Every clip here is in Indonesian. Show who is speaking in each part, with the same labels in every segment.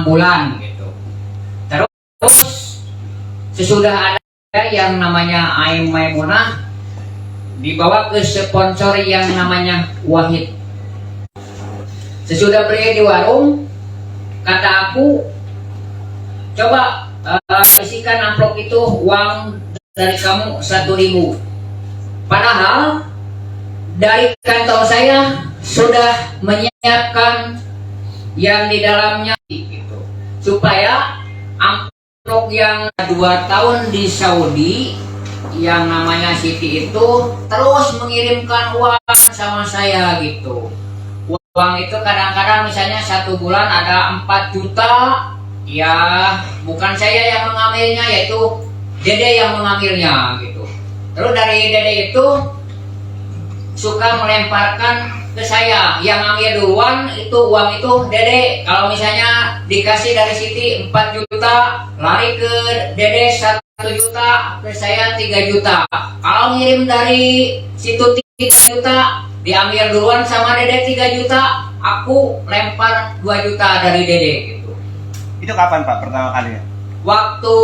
Speaker 1: bulan gitu. Terus sesudah ada yang namanya Aim Maimunah dibawa ke sponsor yang namanya Wahid. Sesudah beli di warung, kata aku, coba isikan amplop itu uang dari kamu 1.000. Padahal dari kantong saya sudah menyiapkan yang di dalamnya gitu, supaya amplop yang 2 tahun di Saudi yang namanya Siti itu terus mengirimkan uang sama saya gitu. Uang itu kadang-kadang misalnya 1 bulan ada 4 juta, ya bukan saya yang mengambilnya, yaitu Dede yang mengambilnya gitu. Terus dari Dede itu suka melemparkan ke saya, yang ambil duluan itu uang itu Dede. Kalau misalnya dikasih dari Siti 4 juta, lari ke Dede 1 juta, ke saya 3 juta. Kalau ngirim dari situ 3 juta, diambil duluan sama Dede 3 juta, aku lempar 2 juta dari Dede gitu.
Speaker 2: Itu kapan Pak pertama kali ya?
Speaker 1: Waktu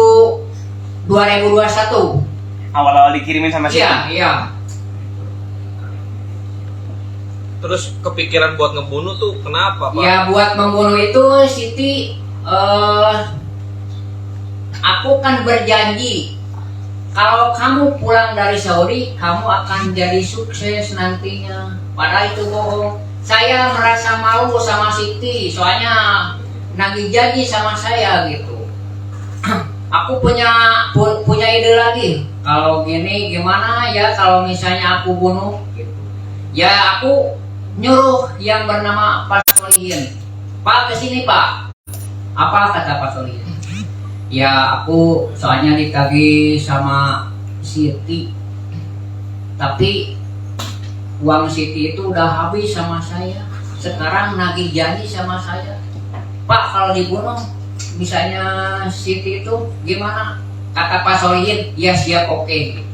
Speaker 1: 2021.
Speaker 2: Awal-awal dikirimin sama Siti?
Speaker 1: Iya.
Speaker 3: Terus kepikiran buat ngebunuh tuh kenapa Pak?
Speaker 1: Ya buat membunuh itu Siti, aku kan berjanji kalau kamu pulang dari Saudi kamu akan jadi sukses nantinya. Padahal itu bohong. Saya merasa malu sama Siti, soalnya nagih janji sama saya gitu. Aku punya ide lagi. Kalau gini gimana ya kalau misalnya aku bunuh gitu. Ya aku nyuruh yang bernama Pak Solihin, Pak kesini Pak. Apa kata Pak Solihin? Ya aku soalnya ditagih sama Siti, tapi uang Siti itu udah habis sama saya. Sekarang nagih janji sama saya, Pak kalau dibunuh misalnya Siti itu gimana? Kata Pak Solihin, ya siap, oke gitu.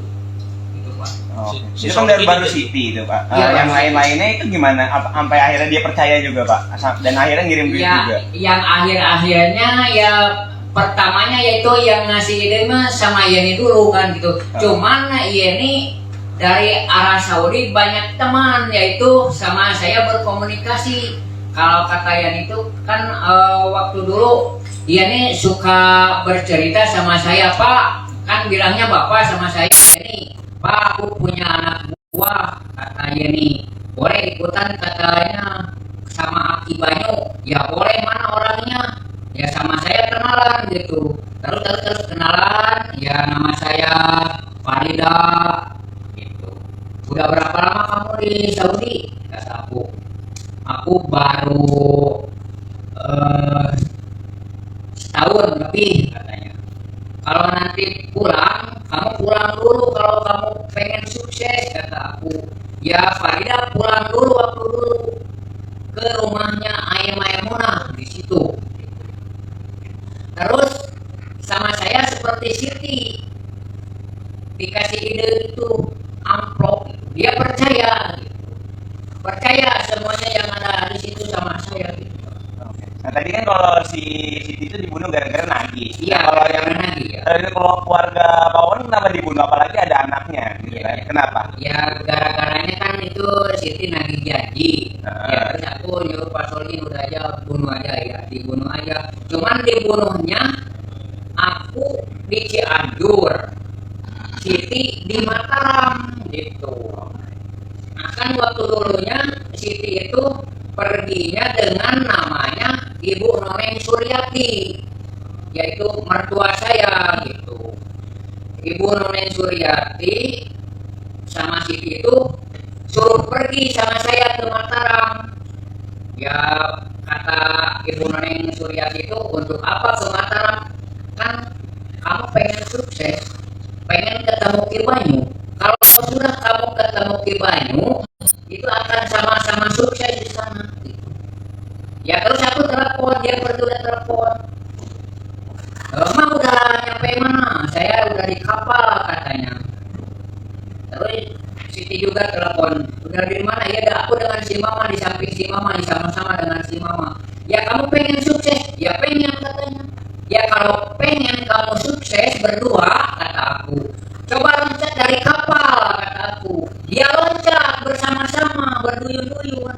Speaker 2: Oh, itu kan baru Siti itu Pak.
Speaker 1: Ya,
Speaker 2: yang lain-lainnya itu gimana? Sampai akhirnya dia percaya juga Pak, dan akhirnya ngirim duit
Speaker 1: ya,
Speaker 2: juga.
Speaker 1: Yang akhir-akhirnya ya pertamanya yaitu yang ngasih ide mah sama Yeni dulu kan gitu. Cuman Yeni dari arah Saudi banyak teman, yaitu sama saya berkomunikasi. Kalau kata Yeni itu kan waktu dulu Yeni suka bercerita sama saya, Pak kan bilangnya Bapak sama saya ini, Pak aku punya anak buah, kata Yeni, boleh ikutan katanya sama Aki Banyu. Ya boleh, mana orangnya? Ya sama saya kenalan gitu. Terus kenalan, ya nama saya Farida gitu. Udah berapa lama kamu di Saudi? Kata aku. Aku baru setahun lebih katanya. Kalau nanti pulang, kamu pulang dulu kalau kamu pengen sukses, kata aku. Ya Farida pulang dulu waktu dulu ke rumahnya Ayam Maimunah di situ. Terus sama saya seperti Siti, dikasih ide itu amplop, dia percaya, percaya semuanya yang ada di situ sama saya.
Speaker 2: Nah tadi kan kalau si Siti itu dibunuh gara-gara nagih.
Speaker 1: Iya,
Speaker 2: kalau yang
Speaker 1: nagih. Ya.
Speaker 2: Kalau keluarga Pak Wan kenapa dibunuh? Apalagi ada anaknya. Gitu kan? Kenapa?
Speaker 1: Ya gara-garanya kan itu Siti nagih janji. Ya terus aku nyuruh Pak Solihin udah aja bunuh aja ya, dibunuh aja. Cuman dibunuhnya aku di Cianjur, Siti di Mataram gitu. Nah kan waktu dulunya Siti itu perginya dengan namanya Ibu Noneng Suryati, yaitu mertua saya gitu. Ibu Noneng Suryati sama Siti itu suruh pergi sama saya ke Mataram. Ya kata Ibu Noneng Suryati itu, untuk apa ke Mataram? Kan kamu pengen sukses, pengen ketemu Ki Banyu. Kalau sudah kamu ketemu Ki Banyu, itu akan sama-sama sukses di sana. Ya terus aku telepon, dia berdua telepon. Mah udah nyampe mana? Saya udah di kapal katanya. Terus Siti juga telepon, udah di mana? Ya aku dengan si Mama, di samping si Mama, sama-sama dengan si Mama. Ya kamu pengen sukses? Ya pengen. berdua, kata aku. Coba loncat dari kapal, kata aku. Dia loncat bersama-sama, berduyun-duyun.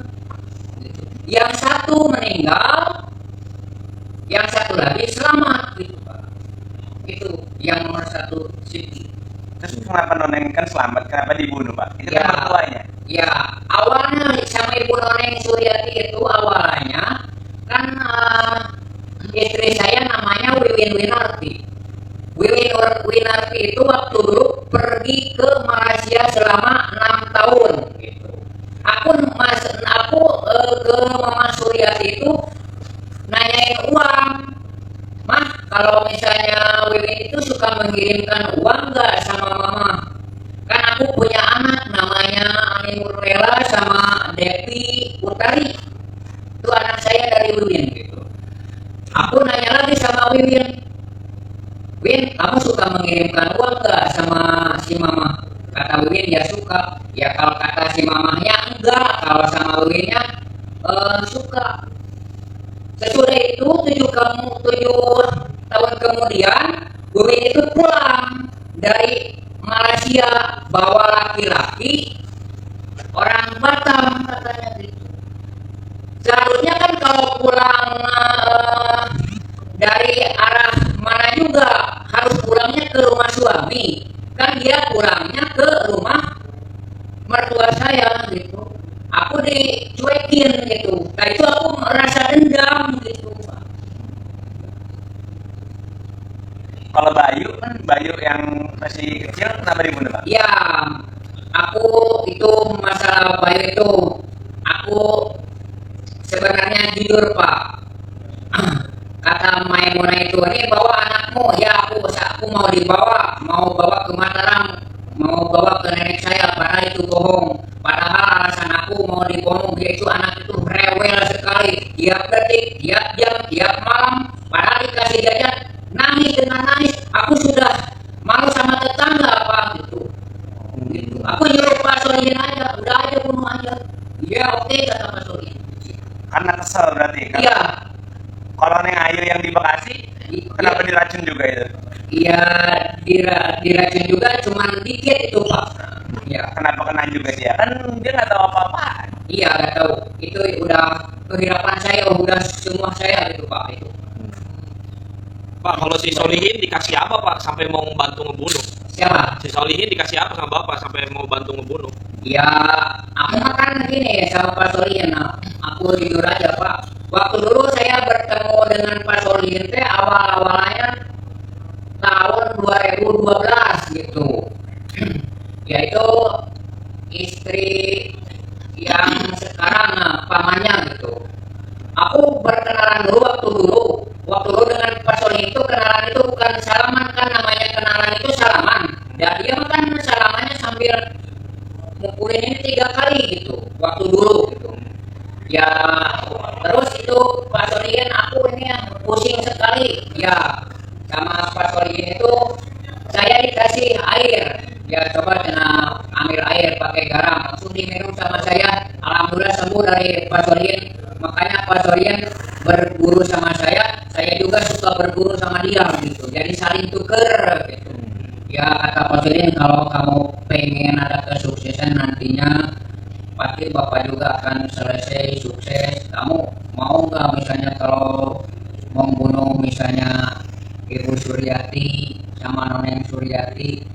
Speaker 1: Yang satu meninggal, yang satu lagi selamat gitu Pak. Itu yang nomor satu Siti.
Speaker 2: Terus kenapa Noneng kan selamat? Kenapa dibunuh Pak? Itu
Speaker 1: Ya.
Speaker 2: kan mertuanya.
Speaker 1: Ya, awalnya sama Ibu Noneng Suryati itu awalnya kan istri saya namanya Wiwin Winarti. Wiwin Winarti itu waktu dulu pergi ke Malaysia selama 6 tahun gitu. Aku ke Mama Suryati itu nanyain uang. Mah, kalau misalnya Wiwin itu suka mengirimkan uang nggak sama Mama? Kan aku punya anak namanya Ani Murlela sama Devi Utari. Itu anak saya dari Wiwin gitu. Aku nanya lagi sama Wiwin, Win, kamu suka mengirimkan uang nggak sama si Mama? Kata Wiwin ya suka. Ya kalau kata si Mamahnya enggak, kalau sama Wiwinnya suka. Sesudah itu 7 tahun kemudian Wiwin itu pulang dari Malaysia bawa laki-laki orang Batam katanya gitu. Seharusnya kan kalau pulang dari arah mana juga harus pulangnya ke rumah suami. Kan dia pulangnya ke rumah mertua saya gitu. Aku dicuekin gitu. Nah itu aku merasa dendam gitu.
Speaker 2: Kalau Bayu kan Bayu yang masih kecil kenapa dibunuh Pak?
Speaker 1: Ya, aku itu masalah Bayu itu, aku sebenarnya jujur Pak. Kata Maimunah itu, ini bawa anakmu, ya aku mau bawa ke Mataram, mau bawa ke nenek saya, padahal itu bohong. Padahal alasan aku mau dibohong, dia itu anak itu rewel sekali, tiap detik, tiap jam, tiap malam, padahal dikasih jajan, nangis dengan nangis. Aku sudah malu sama tetangga Pak gitu. Aku nyuruh Pak Solihin aja, udah aja bunuh aja. Iya oke kata Pak Solihin.
Speaker 2: Karena kesel berarti kan?
Speaker 1: Iya.
Speaker 2: Kalau Neng Ayu yang di Bekasi, kenapa diracun juga itu?
Speaker 1: Iya diracun juga, cuman dikit itu Pak. Ya.
Speaker 2: Kenapa kena juga dia? Kan dia nggak tahu apa-apa.
Speaker 1: Iya nggak tahu. Itu udah kehidupan saya, udah semua saya itu Pak itu.
Speaker 3: Pak, kalau si Solihin dikasih apa Pak sampai mau bantu ngebunuh?
Speaker 1: Siapa?
Speaker 3: Si Solihin dikasih apa sama Bapak sampai mau bantu ngebunuh?
Speaker 1: Ya, aku makan gini sama Pak Solihin. Aku jujur aja Pak. Waktu dulu saya bertemu dengan Pak Solihin teh awal-awalnya tahun 2012 gitu. Yaitu istri yang sekarang pamannya gitu. Aku berkenalan dulu waktu dulu dengan Pak Solihin itu kenalan itu bukan salaman kan, namanya kenalan itu salaman. Dan dia kan salamannya sambil mukulin ini 3 kali gitu waktu dulu gitu. Ya terus itu Pak Solihin aku ini yang pusing sekali ya sama Pak Solihin itu. Saya dikasih air, ya coba kena ambil air pakai garam, langsung diminum sama saya. Alhamdulillah sembuh dari Pak Solihin. Makanya Pak Solihin berguru sama saya juga suka berguru sama dia gitu. Jadi saling tuker gitu. Ya kata Pak Solihin, kalau kamu pengen ada kesuksesan nantinya pasti Bapak juga akan selesai sukses. Kamu mau nggak misalnya kalau membunuh misalnya Ibu Suryati sama Noneng Suryati?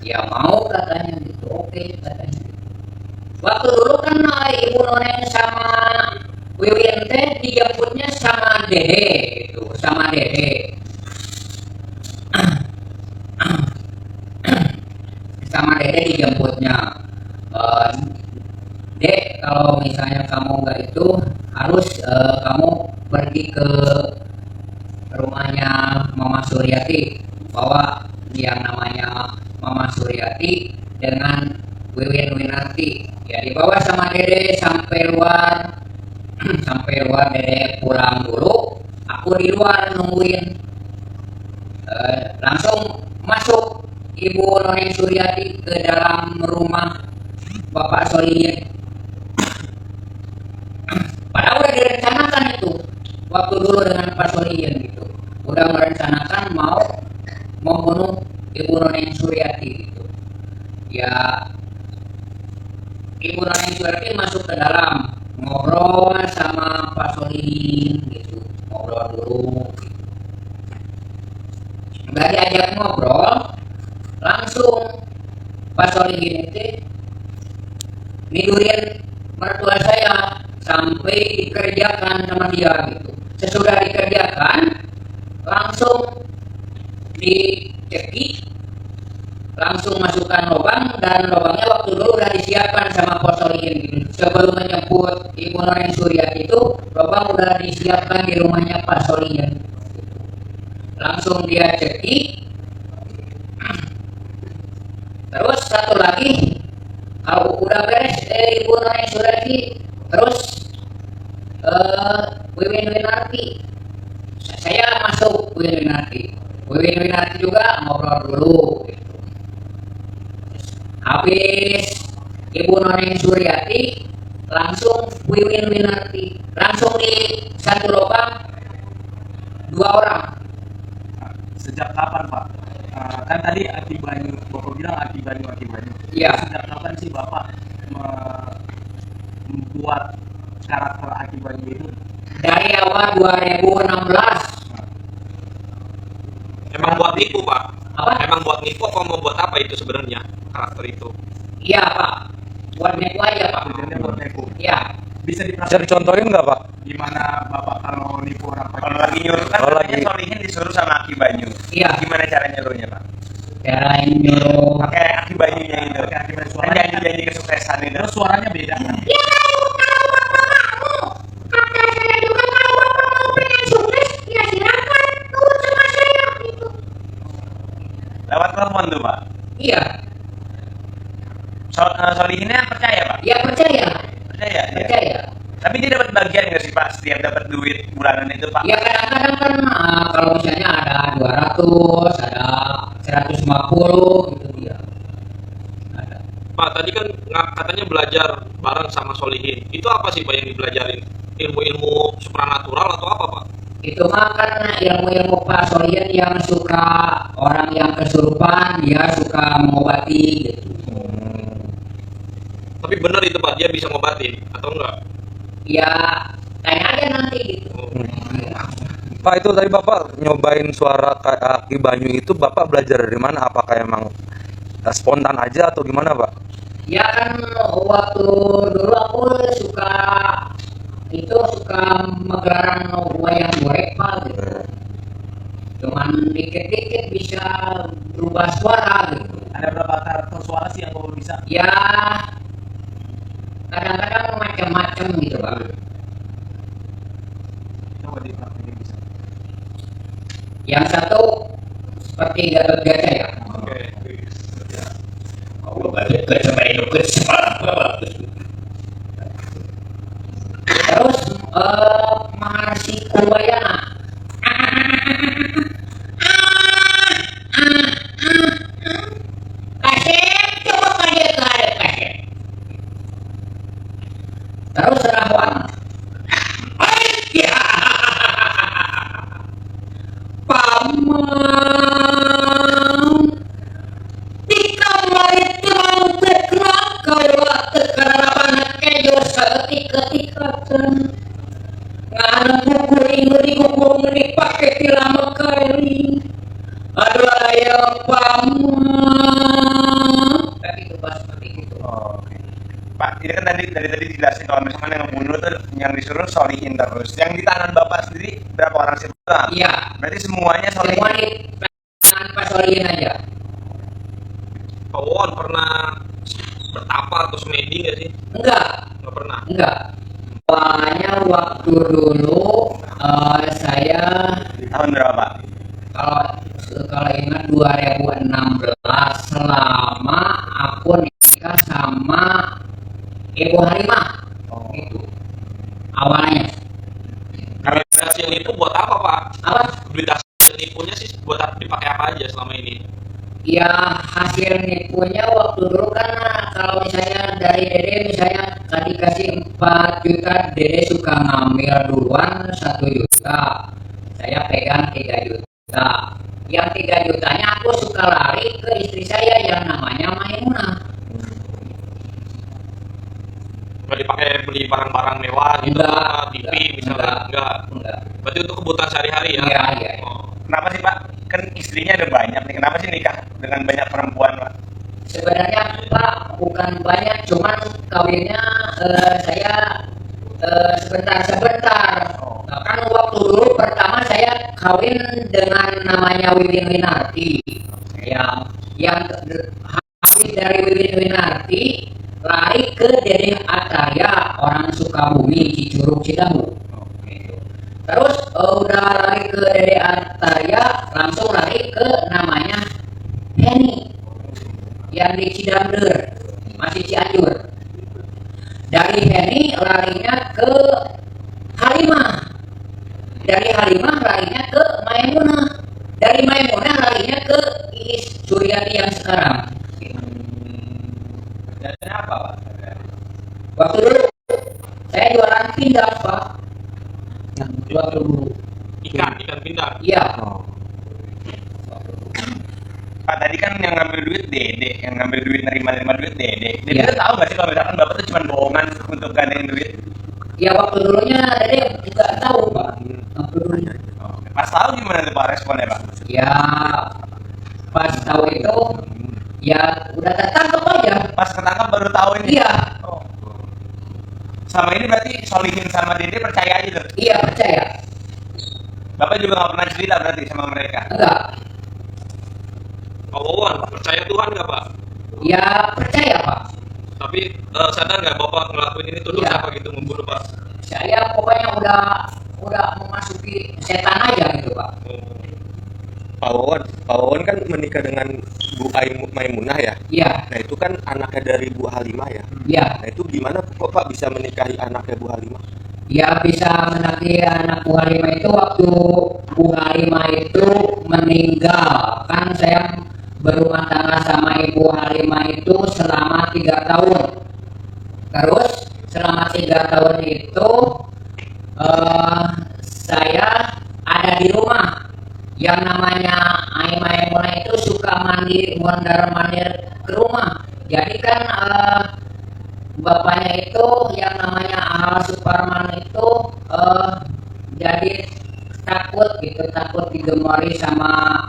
Speaker 1: Ya mau katanya gitu. Oke katanya. Waktu dulu kan Ibu Noneng sama Wiwin teh dijemputnya sama Dede gitu, sama Dede. Sama Dede dijemputnya. Dek, kalau misalnya kamu nggak itu harus kamu pergi ke rumahnya Mama Suryati, bawa yang namanya Mama Suryati dengan Wiwin Winarti. Ya dibawa sama Dede sampai luar sampai luar. Dede pulang dulu, aku di luar nungguin. Langsung masuk Ibu Noneng Suryati ke dalam rumah Bapak Solihin. Padahal udah direncanakan itu waktu dulu dengan Pak Solihin gitu. Udah merencanakan mau Ibu Noneng Suryati gitu. Ya, Ibu Noneng Suryati masuk ke dalam, ngobrol sama Pak Solihin gitu, ngobrol dulu. Nggak diajak ngobrol, langsung Pak Solihin itu nidurin mertua saya sampai dikerjakan sama dia gitu. Sesudah dikerjakan, langsung dicekik, langsung masukkan lubang, dan lubangnya waktu dulu udah disiapkan sama Pak Solihin gitu. Sebelum menjemput Ibu Noneng Suryati itu, lubang udah disiapkan di rumahnya Pak Solihin. Langsung dia cekik. Terus satu lagi, kalau udah beres Ibu Noneng Suryati, terus Wiwin Winarti, saya masuk Wiwin Winarti. Wiwin Winarti juga ngobrol dulu gitu. Habis Ibu Noneng Suryati, langsung Wiwin Winarti, langsung di satu lubang 2 orang.
Speaker 2: Sejak kapan Pak? Kan tadi Aki Banyu, Bapak bilang Aki Banyu.
Speaker 1: Iya.
Speaker 2: Sejak kapan sih Bapak membuat karakter Aki Banyu itu?
Speaker 1: Dari awal 2016.
Speaker 3: Emang buat nipu Pak?
Speaker 1: Apa?
Speaker 3: Emang buat nipu apa mau buat apa itu sebenarnya karakter itu?
Speaker 1: Iya Pak, buat nipu aja Pak.
Speaker 2: Tujuannya buat nipu.
Speaker 1: Iya.
Speaker 2: Bisa
Speaker 4: Bisa dicontohin nggak Pak?
Speaker 2: Gimana Bapak kalau nipu orang Pak?
Speaker 5: Kalau lagi nyuruh kan
Speaker 4: Kalau
Speaker 5: katanya
Speaker 4: lagi-
Speaker 5: Solihin disuruh sama Aki Banyu.
Speaker 1: Iya.
Speaker 5: Gimana cara nyuruhnya Pak?
Speaker 1: Cara nyuruh.
Speaker 5: Pakai Aki Banyunya itu.
Speaker 2: Pakai Aki Banyu.
Speaker 5: Kan janji-janji kesuksesan itu.
Speaker 2: Terus suaranya beda kan?
Speaker 1: Ya kalau bapakmu, kata saya juga kalau bapakmu pengen sukses, ya silakan turun sama saya gitu.
Speaker 5: Lewat telepon tuh Pak.
Speaker 1: Iya,
Speaker 5: Solihinnya percaya Pak?
Speaker 1: ya percaya,
Speaker 5: Percaya. Dia.
Speaker 1: percaya.
Speaker 5: Tapi dia dapat bagian nggak sih Pak setiap dapat duit bulanan itu Pak?
Speaker 1: Ya kadang-kadang kan kalau misalnya ada 200, ada 150 gitu dia. Ada.
Speaker 3: Pak tadi kan katanya belajar bareng sama Solihin. Itu apa sih Pak yang dipelajarin? Ilmu-ilmu supranatural atau apa Pak?
Speaker 1: Itu mah kan ilmu-ilmu Pak Solihin yang suka orang yang kesurupan, dia suka mengobati gitu.
Speaker 3: Tapi benar itu Pak, dia bisa ngobatin atau enggak?
Speaker 1: Ya tanya aja nanti gitu.
Speaker 4: Pak, itu tadi Bapak nyobain suara Aki Banyu itu Bapak belajar dari mana? Apakah emang spontan aja atau gimana Pak?
Speaker 1: Ya kan waktu dulu aku suka megelaran wayang golek Pak gitu. Cuman dikit-dikit bisa berubah suara gitu.
Speaker 2: Ada berapa karakter suara sih yang Bapak bisa?
Speaker 1: Ya kadang-kadang macam-macam gitu Pak.
Speaker 2: Coba dipraktekin bisa.
Speaker 1: Yang satu seperti Gatot Kaca ya.
Speaker 3: Oke.
Speaker 1: Allah balik ke sampai ke terus Mahasi Kurwayana. Kasep, coba kaget kasep. Terus Rahwan. Ya. Paman. Di kamar itu mau tekrak kalau tekarapan kejo seketika-tikakan. Ngarang kuring-kuring ngomong dipakai tilama kali. Aduh ayah paman. Tapi itu pas seperti itu.
Speaker 5: Oh, oke. Pak, ini kan tadi dijelasin kalau misalkan yang ngebunuh tuh yang disuruh Solihin terus. Yang di tangan Bapak sendiri berapa orang sih Pak?
Speaker 1: Iya.
Speaker 5: Berarti semuanya
Speaker 1: Semua
Speaker 5: Solihin.
Speaker 1: di tanpa Solihin aja.
Speaker 3: Pak Won pernah bertapa atau semedi nggak sih?
Speaker 1: Enggak.
Speaker 3: Nggak pernah.
Speaker 1: Enggak. Soalnya waktu dulu saya
Speaker 5: Tahun berapa?
Speaker 1: kalau ingat 2016 selama aku nikah sama Ibu Halimah.
Speaker 5: Oh.
Speaker 1: Itu awalnya.
Speaker 3: Kalau hasil nipu buat apa Pak?
Speaker 1: Apa?
Speaker 3: Duit hasil nipunya sih buat dipakai apa aja selama ini?
Speaker 1: Ya hasil nipunya waktu dulu kan kalau misalnya dari Dede misalnya tadi kasih 4 juta, Dede suka ngambil duluan 1 juta, saya pegang 3 juta. Yang 3 jutanya aku suka lari ke istri saya yang namanya Maimunah.
Speaker 3: Nggak dipakai beli barang-barang mewah gitu,
Speaker 1: Enggak,
Speaker 3: TV misalnya, enggak.
Speaker 1: Enggak.
Speaker 3: Berarti untuk kebutuhan sehari-hari ya?
Speaker 1: Iya, iya.
Speaker 3: Oh.
Speaker 5: Kenapa sih Pak? Kan istrinya ada banyak nih. Kenapa sih nikah dengan banyak perempuan Pak?
Speaker 1: Sebenarnya Pak bukan banyak, cuman kawinnya saya sebentar-sebentar. Nah, kan waktu dulu pertama saya kawin dengan namanya Wiwin Winarti. Yang habis dari Wiwin Winarti lari ke Dede Ataya, orang Sukabumi, Cicurug, Cidahu. Gitu. Terus udah lari ke Dede Ataya, langsung lari ke namanya Henny yang di Cidamder, masih Cianjur. Dari Henny larinya ke Halimah, dari Halimah larinya ke Maimunah, dari Maimunah larinya ke Iis Suryati yang sekarang.
Speaker 5: Dan apa Pak?
Speaker 1: Waktu dulu saya jualan pindang Pak. Waktu dulu.
Speaker 3: Ikan pindang.
Speaker 1: Iya.
Speaker 4: Oh.
Speaker 5: Pak tadi kan yang ngambil duit Dede, yang ngambil duit nerima duit Dede. Dede
Speaker 1: Iya.
Speaker 5: tuh tahu nggak sih kalau misalkan bapak tuh cuma bohongan untuk gandain duit?
Speaker 1: Ya waktu dulunya Dede juga tahu Pak. Waktu dulunya.
Speaker 5: Pas tahu gimana tuh Pak responnya Pak?
Speaker 1: Ya pas tahu itu ya udah tertangkap aja.
Speaker 5: Pas ketangkap baru tahu ini.
Speaker 1: Iya.
Speaker 5: Oh. Sama ini berarti Solihin sama Dede percaya aja tuh.
Speaker 1: Iya percaya.
Speaker 5: Bapak juga nggak pernah cerita berarti sama mereka.
Speaker 1: Enggak.
Speaker 3: Pak Wawan, percaya Tuhan nggak Pak?
Speaker 1: Ya percaya Pak.
Speaker 3: Tapi sadar nggak Bapak ngelakuin ini tuh
Speaker 1: Iya.
Speaker 3: dosa apa gitu, membunuh Pak?
Speaker 1: Saya pokoknya udah memasuki setan aja gitu Pak.
Speaker 4: Pak Wawan kan menikah dengan Bu Maimunah ya.
Speaker 1: Iya.
Speaker 4: Nah itu kan anaknya dari Bu Halimah ya.
Speaker 1: Iya.
Speaker 4: Nah itu gimana kok Pak bisa menikahi anaknya Bu Halimah?
Speaker 1: Ya bisa menanti anak Bu Halimah itu waktu Bu Halimah itu meninggal. Kan saya berumah tangga sama Ibu Halimah itu selama 3 tahun. Terus selama 3 tahun itu saya ada di rumah. Yang namanya Ai Maimunah itu suka mondar-mandir ke rumah. Jadi kan bapaknya itu yang namanya Ahal Suparman itu jadi takut gitu, takut digemari sama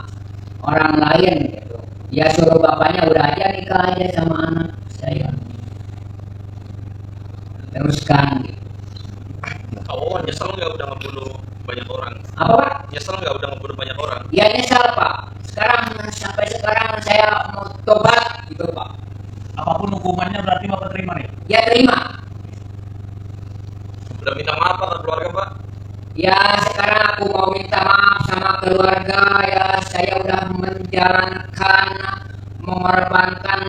Speaker 1: orang lain gitu. Ya suruh bapaknya udah aja nikah aja sama anak saya. Teruskan gitu.
Speaker 3: Pak Wawan nyesel nggak udah ngebunuh banyak orang?
Speaker 1: Apa Pak?
Speaker 3: Nyesel nggak udah ngebunuh banyak orang?
Speaker 1: Ya nyesal Pak. Sampai sekarang saya mau tobat gitu Pak.
Speaker 5: Apapun hukumannya berarti bapak terima nih.
Speaker 1: Ya terima.
Speaker 3: Udah minta maaf Pak ke keluarga Pak?
Speaker 1: Ya sekarang aku mau minta maaf sama keluarga. Ya saya udah menjalankan mengorbankan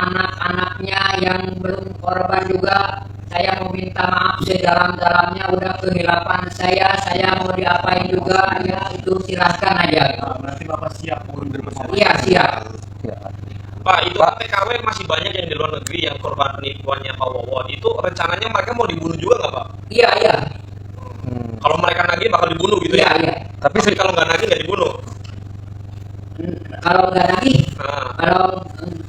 Speaker 1: anak-anaknya yang belum korban juga. Saya mau minta maaf sedalam-dalamnya, udah kehilapan saya mau diapain juga, ya itu silahkan aja.
Speaker 5: Berarti bapak siap mundur besar.
Speaker 1: Iya siap.
Speaker 3: Pak, itu kan TKW masih banyak yang di luar negeri yang korban penipuannya Pak Wawan. Itu rencananya mereka mau dibunuh juga nggak Pak?
Speaker 1: Iya iya.
Speaker 3: Kalau mereka nagih bakal dibunuh gitu
Speaker 1: Iya
Speaker 3: ya?
Speaker 1: iya.
Speaker 3: Tapi kalau nggak nagih nggak dibunuh?
Speaker 1: Kalau nggak lagi,
Speaker 3: Nah,
Speaker 1: kalau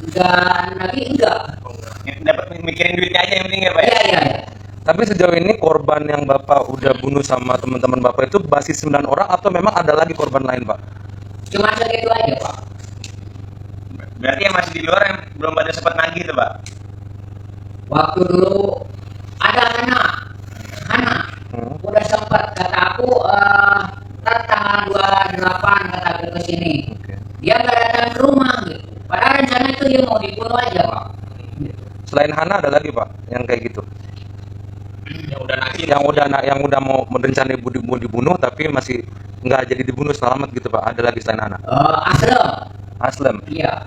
Speaker 1: nggak lagi enggak.
Speaker 3: oh enggak.
Speaker 5: Dapat mikirin duitnya aja yang penting ya Pak ya.
Speaker 1: Iya iya. Iya.
Speaker 4: Tapi sejauh ini korban yang Bapak udah bunuh sama teman-teman Bapak itu basis 9 orang atau memang ada lagi korban lain Pak?
Speaker 1: Cuma segitu aja Pak.
Speaker 5: Berarti yang masih di luar yang belum pada sempat nagih tuh Pak.
Speaker 1: Waktu dulu ada Hana, udah sempat kata aku ntar tanggal 28 kata aku kesini. Dia nggak datang ke rumah gitu. Padahal rencana itu dia mau dibunuh aja Pak.
Speaker 4: Selain Hana ada lagi Pak yang kayak gitu?
Speaker 3: Yang udah nagih.
Speaker 4: Yang udah mau merencana mau dibunuh tapi masih nggak jadi dibunuh, selamat gitu Pak? Ada lagi selain Hana?
Speaker 1: Aslem,
Speaker 4: Aslem.
Speaker 1: iya.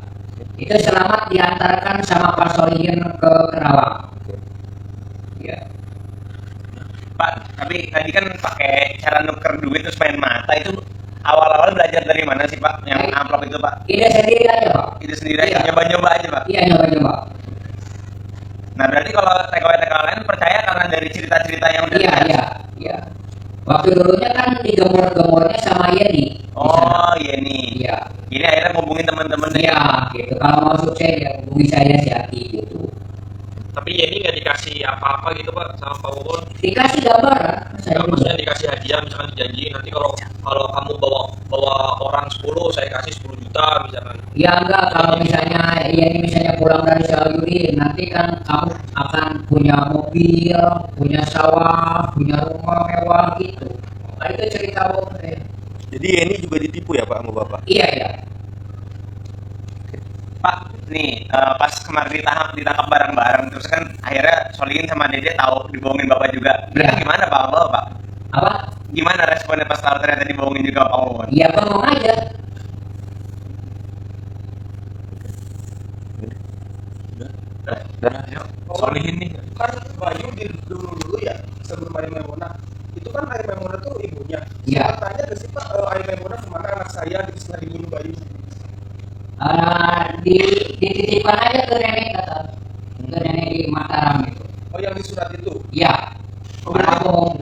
Speaker 1: Itu selamat diantarkan sama Pak Solihin ke Kerawang. Iya.
Speaker 5: Pak, tapi tadi kan pakai cara nuker duit terus main mata itu awal-awal belajar dari mana sih Pak? Yang amplop itu Pak?
Speaker 1: Ide sendiri aja Pak.
Speaker 5: Itu sendiri aja,
Speaker 1: Iya.
Speaker 5: nyoba-nyoba aja Pak.
Speaker 1: Iya nyoba-nyoba.
Speaker 5: Nah berarti kalau TKW-TKW lain percaya karena dari cerita-cerita yang udah
Speaker 1: Iya
Speaker 5: dikasih.
Speaker 1: iya iya. Waktu dulunya kan digemur-gemurnya sama Yeni.
Speaker 5: Oh iya nih.
Speaker 1: Iya.
Speaker 5: sebenarnya.
Speaker 1: Iya, gitu. Kalau mau sukses ya hubungi saya si Aki gitu.
Speaker 3: Tapi Yeni nggak dikasih apa-apa gitu Pak sama Pak Wawon?
Speaker 1: Dikasih gambaran, saya
Speaker 3: Nggak,
Speaker 1: juga.
Speaker 3: maksudnya dikasih hadiah misalkan dijanji nanti kalau kamu bawa orang 10 saya kasih 10 juta misalkan.
Speaker 1: Ya enggak, kalau misalnya ya ini misalnya pulang dari Sayuri, nanti kan kamu akan punya mobil, punya sawah, punya rumah mewah gitu. Nah, itu cerita bokap saya.
Speaker 4: Jadi ini juga ditipu ya Pak sama Bapak?
Speaker 1: Iya ya.
Speaker 5: Pak, nih pas kemarin ditangkap bareng-bareng terus kan akhirnya Solihin sama Dede tahu dibohongin Bapak juga. Berarti
Speaker 1: Iya.
Speaker 5: gimana Pak Bapak?
Speaker 1: Apa?
Speaker 5: Gimana responnya pas tahu ternyata dibohongin juga Pak Wawon?
Speaker 1: Ya bengong aja.
Speaker 4: Dan
Speaker 2: Solihin nih.
Speaker 6: Kan Bayu dulu ya sebelum Air Maimuna itu kan Air Maimuna tuh ibunya.
Speaker 1: Iya.
Speaker 6: Tanya nggak sih Pak, Air Maimuna kemana anak saya gitu setelah dibunuh Bayu?
Speaker 1: Dititipkan aja ke nenek kata, ke nenek di Mataram itu.
Speaker 6: Oh yang di surat itu.
Speaker 1: Iya.
Speaker 5: Oh, berarti-
Speaker 1: Bohong.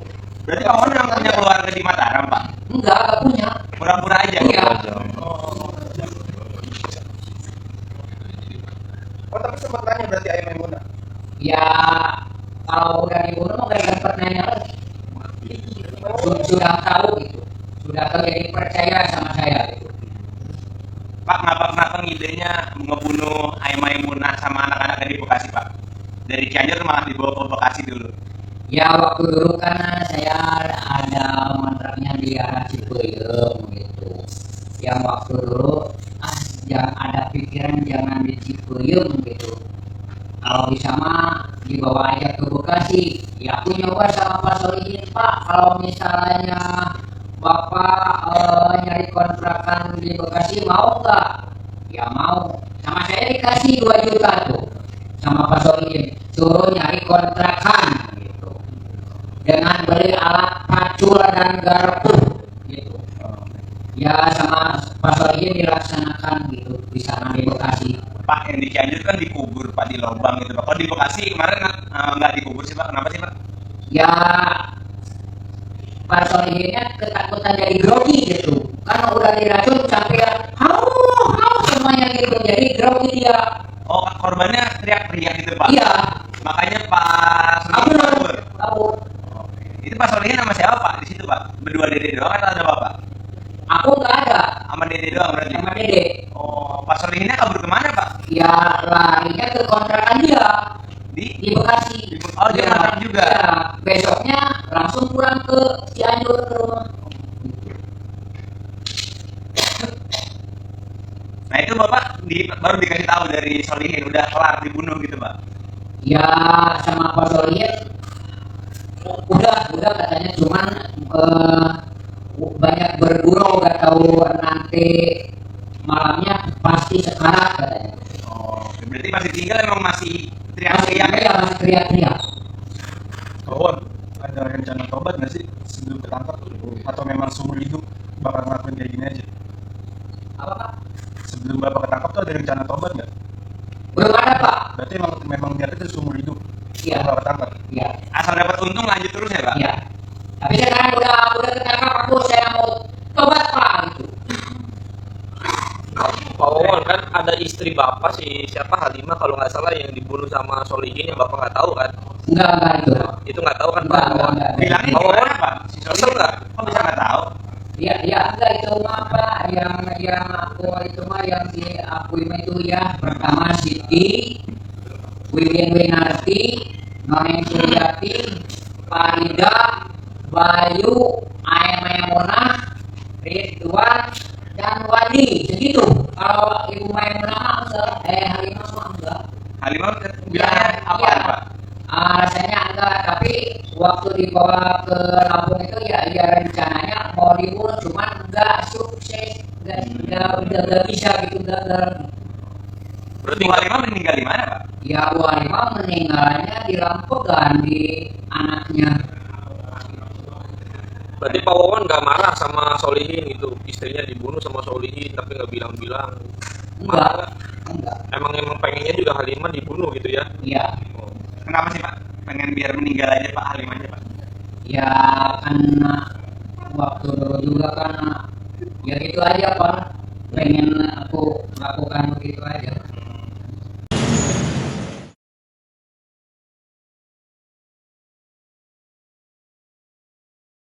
Speaker 5: Berarti Pak Wawon memang punya keluarga di Mataram Pak?
Speaker 1: Enggak punya.
Speaker 5: Pura-pura aja.
Speaker 1: Iya.
Speaker 6: Oh tapi sempat tanya berarti Air Maimuna.
Speaker 1: Ya kalau udah dibunuh mau nggak dapat nanya lagi. Sudah tahu gitu, sudah tahu jadi percaya sama saya gitu.
Speaker 5: Pak, kenapa ngidenya ngebunuh Ayam Maimunah sama anak-anaknya di Bekasi Pak? Dari Cianjur malah dibawa ke Bekasi dulu.
Speaker 1: Ya waktu dulu kan saya ada kontraknya di arah Cipeyung gitu. Yang waktu dulu ada pikiran jangan di Cipeyung gitu. Kalau bisa mah dibawa aja ke Bekasi. Ya aku nyoba sama Pak Solihin, Pak, kalau misalnya Bapak nyari kontrakan di Bekasi mau nggak? Ya mau. Sama saya dikasih 2 juta tuh sama Pak Solihin, suruh nyari kontrakan gitu. Dengan beli alat pacul dan garpu gitu. Ya sama Pak Solihin dilaksanakan gitu di sana di Bekasi.
Speaker 5: Pak, yang di Cianjur kan dikubur Pak di lubang gitu Pak. Kalau di Bekasi kemarin nggak dikubur sih Pak? Kenapa sih Pak?
Speaker 1: Ya Pak Solihinnya ketakutan jadi grogi gitu, karena udah diracun sampai ya semuanya gitu, jadi grogi dia.
Speaker 5: Oh, korbannya teriak-teriak gitu Pak?
Speaker 1: Iya,
Speaker 5: Makanya Pak
Speaker 1: kabur,
Speaker 5: Solihin kabur.
Speaker 1: kabur.
Speaker 5: Itu Pak Solihin sama siapa Pak di situ Pak? Berdua Dede doang atau ada Bapak?
Speaker 1: Aku nggak ada
Speaker 5: Sama Dede doang berarti?
Speaker 1: sama Dede.
Speaker 5: Oh, Pak Solihinnya kabur kemana Pak?
Speaker 1: Ya larinya ke kontrakan dia di Bekasi.
Speaker 5: Oh, dia
Speaker 1: Ya,
Speaker 5: kontrak juga?
Speaker 1: ya, besoknya langsung pulang ke Cianjur ke rumah.
Speaker 5: Nah itu Bapak baru dikasih tahu dari Solihin udah kelar dibunuh gitu Pak?
Speaker 1: Ya sama Pak Solihin udah katanya, cuman banyak bergurau, gak tahu nanti malamnya pasti sekarat katanya.
Speaker 5: Oh, berarti masih tinggal emang masih
Speaker 1: Masih
Speaker 5: teriak-teriak ya?
Speaker 1: masih teriak-teriak.
Speaker 6: Wawon, ada rencana tobat nggak sih sebelum ketangkap atau memang seumur hidup bakal ngelakuin kayak gini aja?
Speaker 1: Apa Pak?
Speaker 6: Sebelum bapak ketangkap tuh ada rencana tobat nggak?
Speaker 1: Belum ada Pak.
Speaker 6: Berarti memang niatnya itu seumur hidup.
Speaker 1: Iya.
Speaker 6: Bapak ketangkap.
Speaker 1: Iya.
Speaker 5: Asal dapat untung lanjut terus ya Pak?
Speaker 1: Iya. Tapi sekarang udah ketangkap, aku saya mau tobat Pak gitu.
Speaker 3: Pak Wawon kan ada istri bapak si siapa Halimah kalau nggak salah yang dibunuh sama Solihin yang bapak nggak tahu kan?
Speaker 1: Enggak itu.
Speaker 3: Itu nggak tahu kan Pak?
Speaker 1: Enggak.
Speaker 5: Bilangnya
Speaker 3: Pak
Speaker 5: gimana
Speaker 3: Wawon
Speaker 5: Pak? Si
Speaker 3: kesel
Speaker 5: Solihin
Speaker 3: nggak?
Speaker 5: kok bisa nggak tahu?
Speaker 1: Ya enggak itu mah Pak, yang aku itu mah yang si aku itu ya pertama Siti, Wiwin Winarti, Noneng Suryati, Farida, Bayu, Ayam Maimunah, Ridwan, dan Wadi, segitu. Kalau Ibu Maimunah enggak, Halimah mah enggak.
Speaker 5: Halimah bilangnya apa
Speaker 1: Iya.
Speaker 5: Pak?
Speaker 1: Rasanya enggak, tapi waktu dibawa ke Lampung itu ya rencananya mau dibunuh, cuman enggak sukses, enggak bisa gitu, enggak.
Speaker 3: Berarti
Speaker 5: Bu Halimah meninggal di mana Pak?
Speaker 1: Ya Bu Halimah meninggalnya di Lampegan di anaknya.
Speaker 3: Berarti Pak Wawon nggak marah sama Solihin gitu, istrinya dibunuh sama Solihin tapi nggak bilang-bilang. Marah
Speaker 1: Enggak.
Speaker 3: nggak? Emang pengennya juga Halimah dibunuh gitu ya?
Speaker 1: Iya.
Speaker 5: Kenapa sih Pak? Pengen biar meninggal aja Pak Halim aja Pak?
Speaker 1: Ya karena waktu dulu juga kan ya gitu aja Pak, pengen aku lakukan begitu aja.